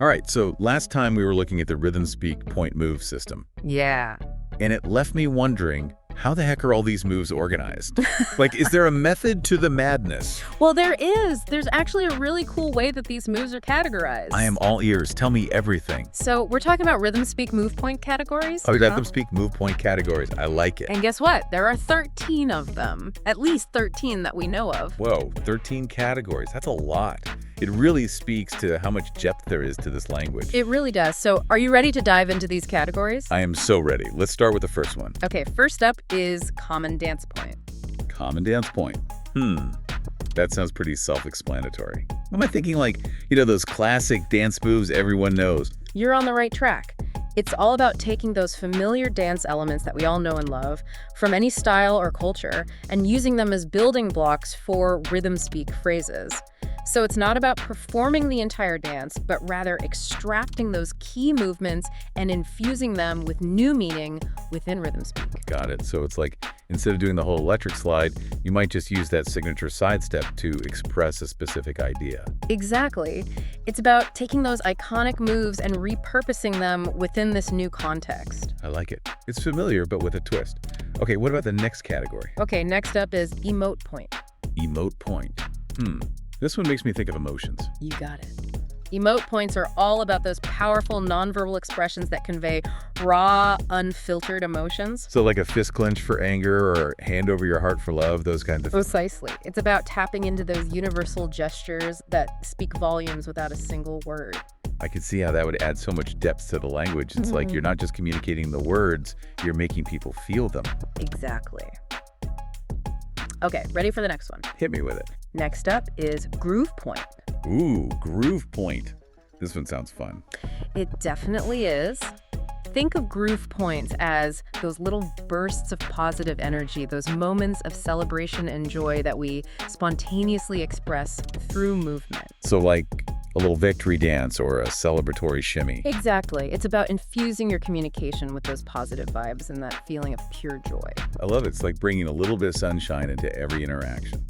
All right, so last time we were looking at the RhythmSpeak point move system, Yeah. and it left me wondering, how the heck are all these moves organized? Like, is there a method to the madness? Well, there is. There's actually a really cool way that these moves are categorized. I am all ears. Tell me everything. So we're talking about RhythmSpeak move point categories. Oh, RhythmSpeak move point categories. I like it. And guess what? There are 13 of them. At least 13 that we know of. Whoa, 13 categories. That's a lot. It really speaks to how much depth there is to this language. It really does. So are you ready to dive into these categories? I am so ready. Let's start with the first one. Okay, first up is common dance point. Common dance point. That sounds pretty self-explanatory. Am I thinking like, those classic dance moves everyone knows? You're on the right track. It's all about taking those familiar dance elements that we all know and love from any style or culture and using them as building blocks for RhythmSpeak phrases. So it's not about performing the entire dance, but rather extracting those key movements and infusing them with new meaning within RhythmSpeak. Got it. So it's like, instead of doing the whole electric slide, you might just use that signature sidestep to express a specific idea. Exactly. It's about taking those iconic moves and repurposing them within this new context. I like it. It's familiar, but with a twist. Okay, what about the next category? Okay, next up is emote point. Emote point. This one makes me think of emotions. You got it. Emote points are all about those powerful nonverbal expressions that convey raw, unfiltered emotions. So like a fist clench for anger or hand over your heart for love, those kinds of things. Precisely. It's about tapping into those universal gestures that speak volumes without a single word. I can see how that would add so much depth to the language. It's like you're not just communicating the words, you're making people feel them. Exactly. Okay, ready for the next one. Hit me with it. Next up is groove point. Ooh, groove point. This one sounds fun. It definitely is. Think of groove points as those little bursts of positive energy, those moments of celebration and joy that we spontaneously express through movement. So like a little victory dance or a celebratory shimmy. Exactly. It's about infusing your communication with those positive vibes and that feeling of pure joy. I love it. It's like bringing a little bit of sunshine into every interaction.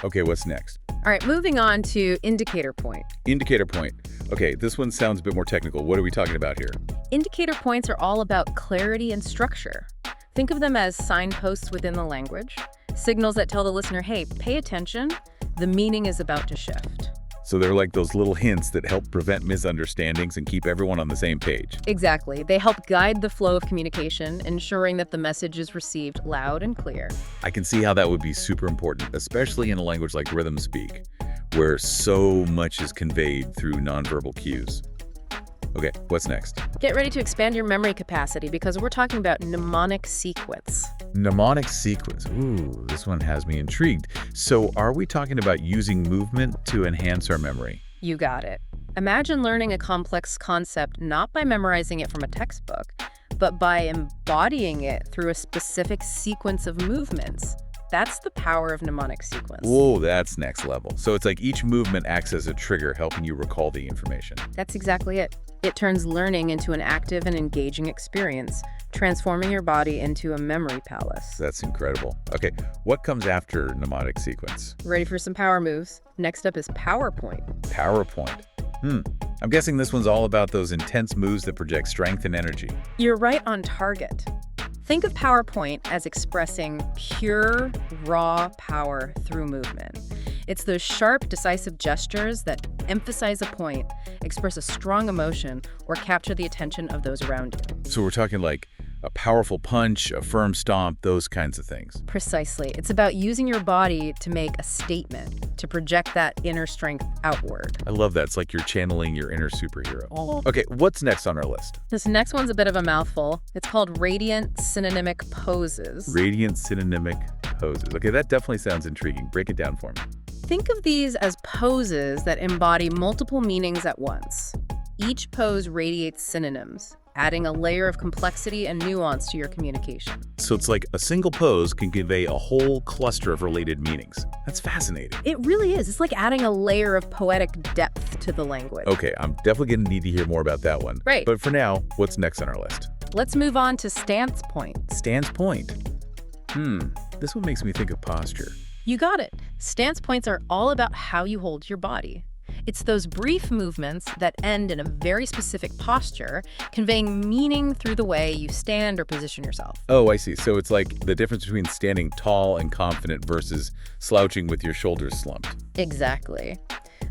Okay, what's next? All right, moving on to indicator point. Indicator point. Okay, this one sounds a bit more technical. What are we talking about here? Indicator points are all about clarity and structure. Think of them as signposts within the language, signals that tell the listener, hey, pay attention, the meaning is about to shift. So they're like those little hints that help prevent misunderstandings and keep everyone on the same page. Exactly. They help guide the flow of communication, ensuring that the message is received loud and clear. I can see how that would be super important, especially in a language like RhythmSpeak, where so much is conveyed through nonverbal cues. Okay, what's next? Get ready to expand your memory capacity because we're talking about mnemonic sequence. Mnemonic sequence. Ooh, this one has me intrigued. So are we talking about using movement to enhance our memory? You got it. Imagine learning a complex concept not by memorizing it from a textbook, but by embodying it through a specific sequence of movements. That's the power of mnemonic sequence. Whoa, that's next level. So it's like each movement acts as a trigger, helping you recall the information. That's exactly it. It turns learning into an active and engaging experience, transforming your body into a memory palace. That's incredible. Okay, what comes after mnemonic sequence? Ready for some power moves? Next up is PowerPoint. PowerPoint. I'm guessing this one's all about those intense moves that project strength and energy. You're right on target. Think of PowerPoint as expressing pure, raw power through movement. It's those sharp, decisive gestures that emphasize a point, express a strong emotion, or capture the attention of those around you. So we're talking like a powerful punch, a firm stomp, those kinds of things. Precisely. It's about using your body to make a statement, to project that inner strength outward. I love that. It's like you're channeling your inner superhero. Okay, what's next on our list? This next one's a bit of a mouthful. It's called radiant synonymic poses. Radiant synonymic poses. Okay, that definitely sounds intriguing. Break it down for me. Think of these as poses that embody multiple meanings at once. Each pose radiates synonyms, adding a layer of complexity and nuance to your communication. So it's like a single pose can convey a whole cluster of related meanings. That's fascinating. It really is. It's like adding a layer of poetic depth to the language. Okay, I'm definitely going to need to hear more about that one. Right. But for now, what's next on our list? Let's move on to stance point. Stance point. This one makes me think of posture. You got it. Stance points are all about how you hold your body. It's those brief movements that end in a very specific posture, conveying meaning through the way you stand or position yourself. Oh, I see. So it's like the difference between standing tall and confident versus slouching with your shoulders slumped. Exactly.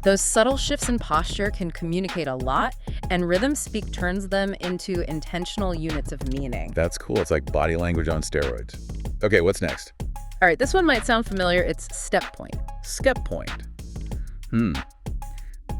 Those subtle shifts in posture can communicate a lot, and RhythmSpeak turns them into intentional units of meaning. That's cool. It's like body language on steroids. Okay, what's next? All right, this one might sound familiar. It's step point. Step point.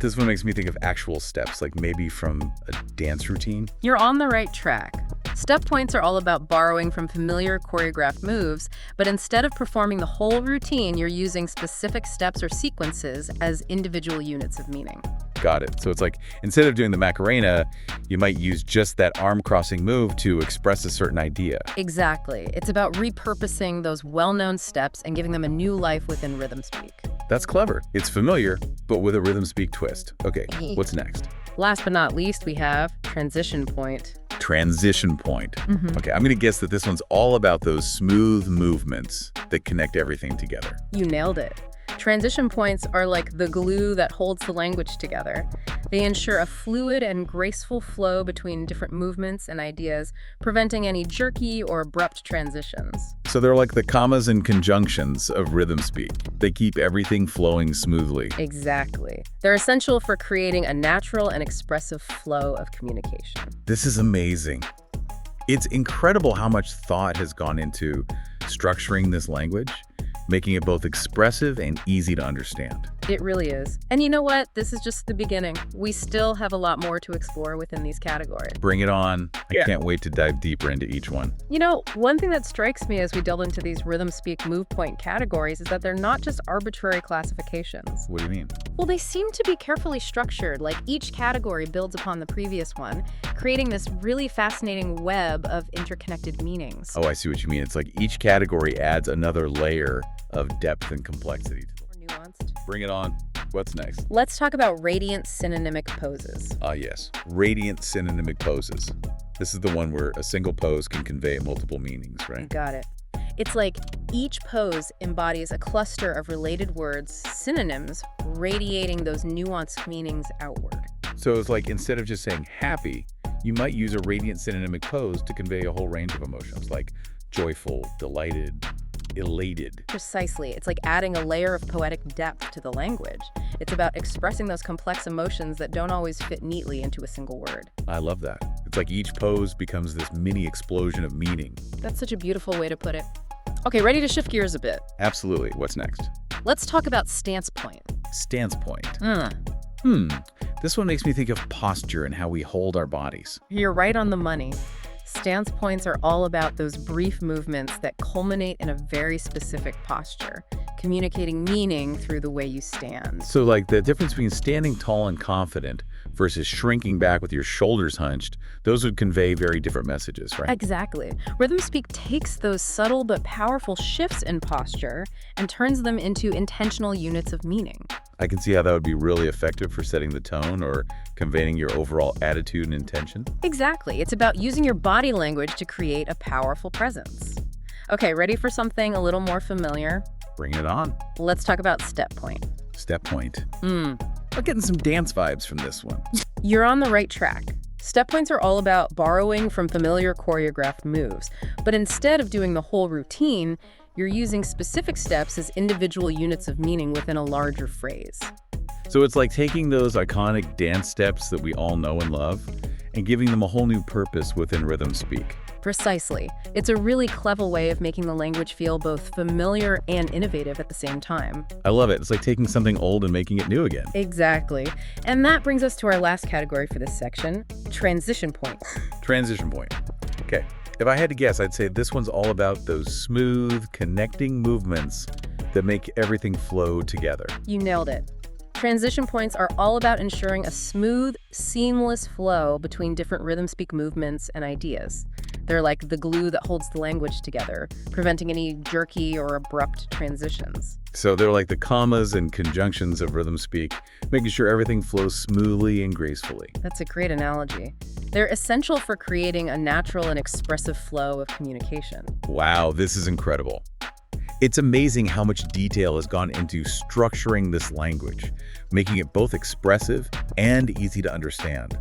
This one makes me think of actual steps, like maybe from a dance routine. You're on the right track. Step points are all about borrowing from familiar choreographed moves, but instead of performing the whole routine, you're using specific steps or sequences as individual units of meaning. Got it. So it's like instead of doing the Macarena, you might use just that arm crossing move to express a certain idea. Exactly. It's about repurposing those well-known steps and giving them a new life within RhythmSpeak. That's clever. It's familiar, but with a RhythmSpeak twist. Okay, what's next? Last but not least, we have transition point. Transition point. Okay, I'm going to guess that this one's all about those smooth movements that connect everything together. You nailed it. Transition points are like the glue that holds the language together. They ensure a fluid and graceful flow between different movements and ideas, preventing any jerky or abrupt transitions. So they're like the commas and conjunctions of RhythmSpeak. They keep everything flowing smoothly. Exactly. They're essential for creating a natural and expressive flow of communication. This is amazing. It's incredible how much thought has gone into structuring this language, making it both expressive and easy to understand. It really is. And you know what? This is just the beginning. We still have a lot more to explore within these categories. Bring it on. I can't wait to dive deeper into each one. You know, one thing that strikes me as we delve into these RhythmSpeak M.O.V.E. Point categories is that they're not just arbitrary classifications. What do you mean? Well, they seem to be carefully structured, like each category builds upon the previous one, creating this really fascinating web of interconnected meanings. Oh, I see what you mean. It's like each category adds another layer of depth and complexity. More nuanced. Bring it on. What's next? Let's talk about radiant synonymic poses. Ah, yes. Radiant synonymic poses. This is the one where a single pose can convey multiple meanings, You right? got it. It's like each pose embodies a cluster of related words, synonyms, radiating those nuanced meanings outward. So it's like instead of just saying happy, you might use a radiant synonymic pose to convey a whole range of emotions like joyful, delighted, elated. Precisely. It's like adding a layer of poetic depth to the language. It's about expressing those complex emotions that don't always fit neatly into a single word. I love that. It's like each pose becomes this mini explosion of meaning. That's such a beautiful way to put it. Okay, ready to shift gears a bit. Absolutely. What's next? Let's talk about stance point. Stance point. Hmm. This one makes me think of posture and how we hold our bodies. You're right on the money. Stance points are all about those brief movements that culminate in a very specific posture, communicating meaning through the way you stand. So like the difference between standing tall and confident versus shrinking back with your shoulders hunched, those would convey very different messages, right? Exactly. RhythmSpeak takes those subtle but powerful shifts in posture and turns them into intentional units of meaning. I can see how that would be really effective for setting the tone or conveying your overall attitude and intention. Exactly. It's about using your body language to create a powerful presence. Okay, ready for something a little more familiar? Bring it on. Let's talk about step point. Step point. I'm getting some dance vibes from this one. You're on the right track. Step points are all about borrowing from familiar choreographed moves, but instead of doing the whole routine, you're using specific steps as individual units of meaning within a larger phrase. So it's like taking those iconic dance steps that we all know and love and giving them a whole new purpose within RhythmSpeak. Precisely. It's a really clever way of making the language feel both familiar and innovative at the same time. I love it. It's like taking something old and making it new again. Exactly. And that brings us to our last category for this section, transition points. Transition point. Okay. If I had to guess, I'd say this one's all about those smooth, connecting movements that make everything flow together. You nailed it. Transition points are all about ensuring a smooth, seamless flow between different RhythmSpeak movements and ideas. They're like the glue that holds the language together, preventing any jerky or abrupt transitions. So they're like the commas and conjunctions of RhythmSpeak, making sure everything flows smoothly and gracefully. That's a great analogy. They're essential for creating a natural and expressive flow of communication. Wow, this is incredible. It's amazing how much detail has gone into structuring this language, making it both expressive and easy to understand.